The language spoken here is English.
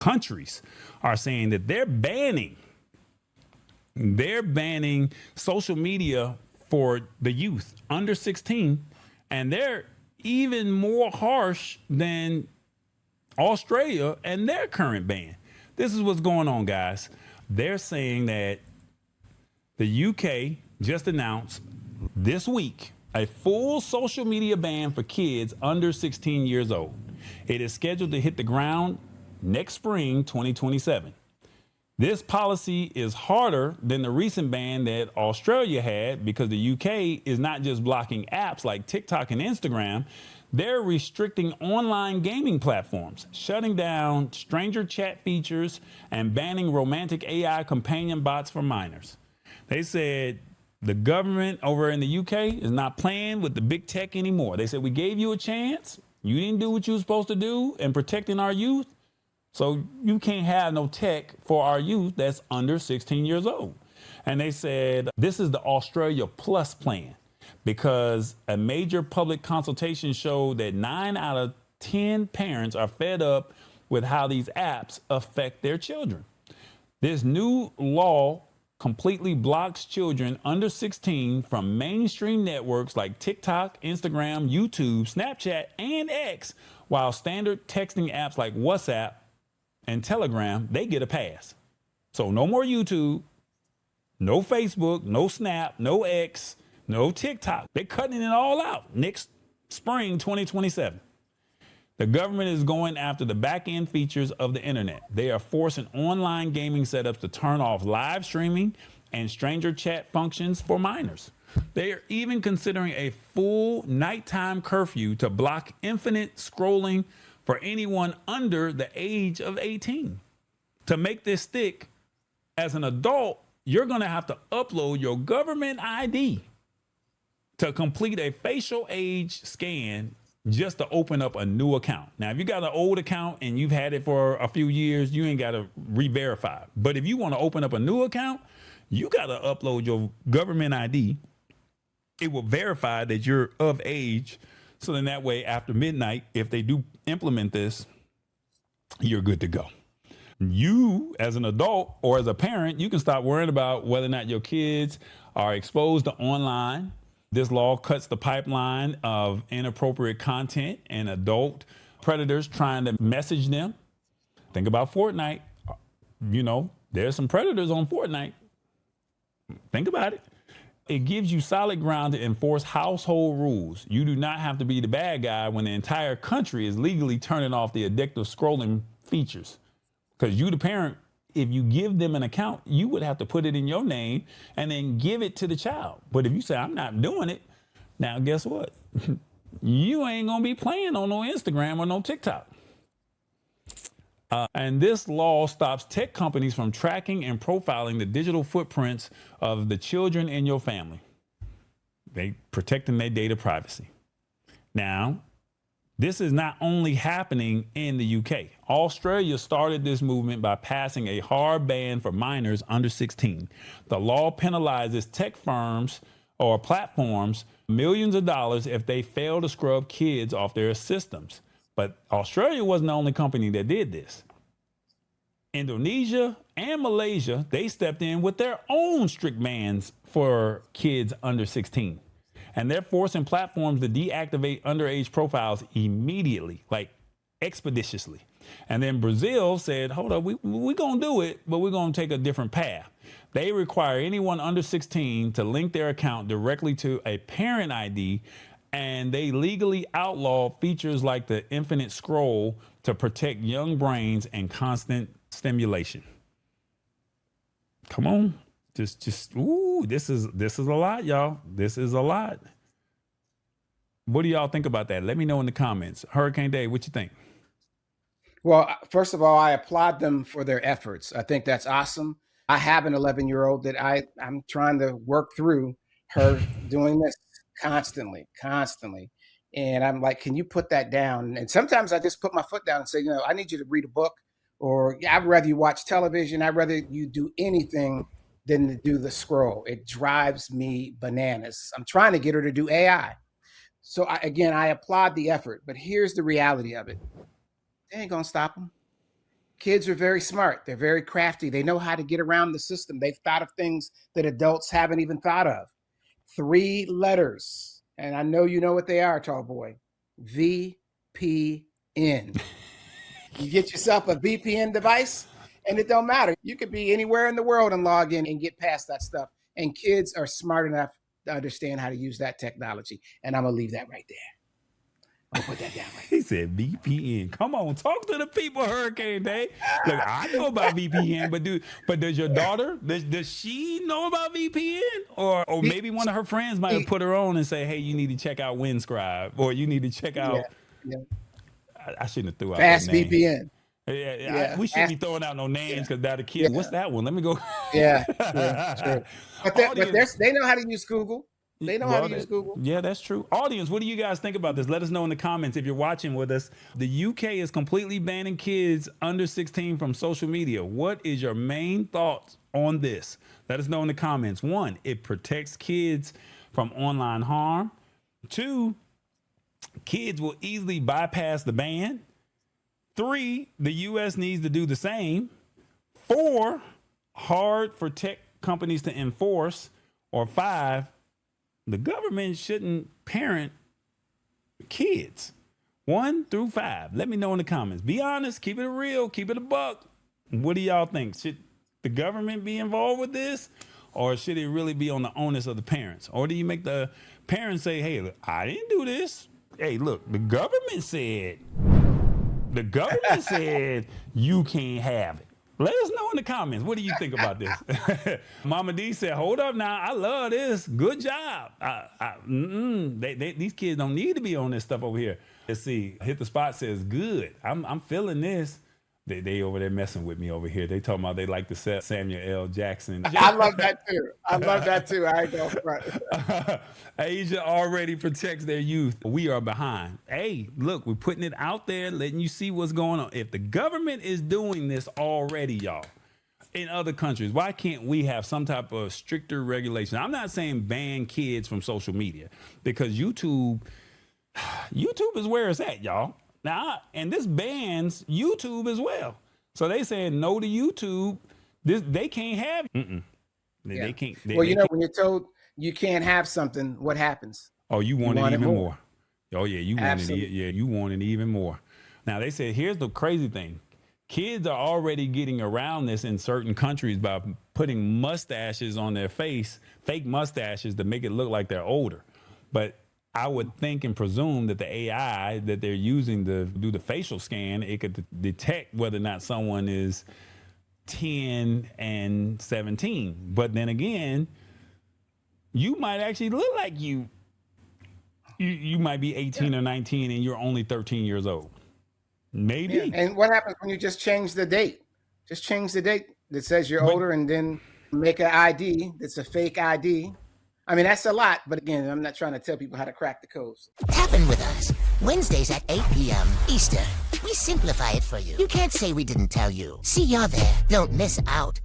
countries are saying that they're banning social media for the youth under 16, and they're even more harsh than Australia and their current ban. This is what's going on, guys. They're saying that the UK just announced this week a full social media ban for kids under 16 years old. It is scheduled to hit the ground next spring, 2027. This policy is harder than the recent ban that Australia had because the UK is not just blocking apps like TikTok and Instagram, they're restricting online gaming platforms, shutting down stranger chat features, and banning romantic AI companion bots for minors. They said the government over in the UK is not playing with the big tech anymore. They said, we gave you a chance. You didn't do what you were supposed to do in protecting our youth. So you can't have no tech for our youth that's under 16 years old. And they said this is the Australia Plus plan because a major public consultation showed that 9 out of 10 parents are fed up with how these apps affect their children. This new law completely blocks children under 16 from mainstream networks like TikTok, Instagram, YouTube, Snapchat, and X, while standard texting apps like WhatsApp and Telegram, they get a pass. So no more YouTube, no Facebook, no Snap, no X, no TikTok. They're cutting it all out next spring 2027. The government is going after the back-end features of the internet. They are forcing online gaming setups to turn off live streaming and stranger chat functions for minors. They are even considering a full nighttime curfew to block infinite scrolling for anyone under the age of 18. To make this stick, as an adult, you're going to have to upload your government ID to complete a facial age scan just to open up a new account. Now, if you got an old account and you've had it for a few years, you ain't got to re-verify. But if you want to open up a new account, you got to upload your government ID. It will verify that you're of age. So then that way, after midnight, if they do implement this, you're good to go. You, as an adult or as a parent, you can stop worrying about whether or not your kids are exposed to online. This law cuts the pipeline of inappropriate content and adult predators trying to message them. Think about Fortnite. You know, there's some predators on Fortnite. Think about it. It gives you solid ground to enforce household rules. You do not have to be the bad guy when the entire country is legally turning off the addictive scrolling features. Because you, the parent, if you give them an account, you would have to put it in your name and then give it to the child. But if you say, I'm not doing it, now guess what? You ain't going to be playing on no Instagram or no TikTok. And this law stops tech companies from tracking and profiling the digital footprints of the children in your family. They protecting their data privacy. Now, this is not only happening in the UK. Australia started this movement by passing a hard ban for minors under 16. The law penalizes tech firms or platforms millions of dollars if they fail to scrub kids off their systems. But Australia wasn't the only company that did this. Indonesia and Malaysia, they stepped in with their own strict bans for kids under 16. And they're forcing platforms to deactivate underage profiles immediately, like expeditiously. And then Brazil said, hold up, we're going to do it, but we're going to take a different path. They require anyone under 16 to link their account directly to a parent ID, and they legally outlaw features like the infinite scroll to protect young brains and constant stimulation. Come on. This is a lot, y'all. This is a lot. What do y'all think about that? Let me know in the comments. Hurricane Dave, what you think? Well, first of all, I applaud them for their efforts. I think that's awesome. I have an 11-year-old that I'm trying to work through her doing this constantly. And I'm like, can you put that down? And sometimes I just put my foot down and say, I need you to read a book, or I'd rather you watch television. I'd rather you do anything than to do the scroll. It drives me bananas. I'm trying to get her to do AI. So I applaud the effort, but here's the reality of it. They ain't gonna stop them. Kids are very smart. They're very crafty. They know how to get around the system. They've thought of things that adults haven't even thought of. 3 letters. And I know you know what they are, tall boy. VPN. You get yourself a VPN device and it don't matter. You could be anywhere in the world and log in and get past that stuff. And kids are smart enough to understand how to use that technology. And I'm going to leave that right there. I'll put that down right there. He said VPN. Come on, talk to the people, Hurricane Day. Look, I know about VPN, but does your daughter, does she know about VPN? Or maybe one of her friends might have put her on and say, hey, you need to check out WinScribe, or you need to check out. Yeah. I shouldn't have threw out Fast that name. VPN. We shouldn't be throwing out no names because now the kids, what's that one? Let me go. Yeah, true. But they know how to use Google. They know how to use Google. Yeah, that's true. Audience, what do you guys think about this? Let us know in the comments if you're watching with us. The UK is completely banning kids under 16 from social media. What is your main thoughts on this? Let us know in the comments. 1, it protects kids from online harm. 2, kids will easily bypass the ban. 3, the US needs to do the same. 4, hard for tech companies to enforce. Or 5, the government shouldn't parent kids. 1 through 5. Let me know in the comments. Be honest. Keep it real. Keep it a buck. What do y'all think? Should the government be involved with this? Or should it really be on the onus of the parents? Or do you make the parents say, hey, look, I didn't do this. Hey, look, the government said you can't have it. Let us know in the comments. What do you think about this? Mama D said, hold up now. I love this. Good job. These kids don't need to be on this stuff over here. Let's see. Hit the Spot says, good. I'm feeling this. They over there messing with me over here. They talking about they like to set Samuel L. Jackson. I love that too. I ain't going front. Asia already protects their youth. We are behind. Hey, look, we're putting it out there, letting you see what's going on. If the government is doing this already, y'all, in other countries, why can't we have some type of stricter regulation? I'm not saying ban kids from social media, because YouTube is where it's at, y'all. Now, and this bans YouTube as well. So they saying no to YouTube. They can't have. They can't. When you're told you can't have something, what happens? Oh, you want it even more. Oh yeah, you want it. Yeah, you want it even more. Now they said, here's the crazy thing: kids are already getting around this in certain countries by putting mustaches on their face, fake mustaches to make it look like they're older. But I would think and presume that the AI that they're using to do the facial scan, it could detect whether or not someone is 10 and 17. But then again, you might actually look like you might be 18 or 19 and you're only 13 years old. Maybe. Yeah. And what happens when you just change the date? Just change the date that says you're older and then make an ID that's a fake ID. I mean, that's a lot, but again, I'm not trying to tell people how to crack the codes. Tap in with us. Wednesdays at 8 p.m. Eastern. We simplify it for you. You can't say we didn't tell you. See y'all there. Don't miss out.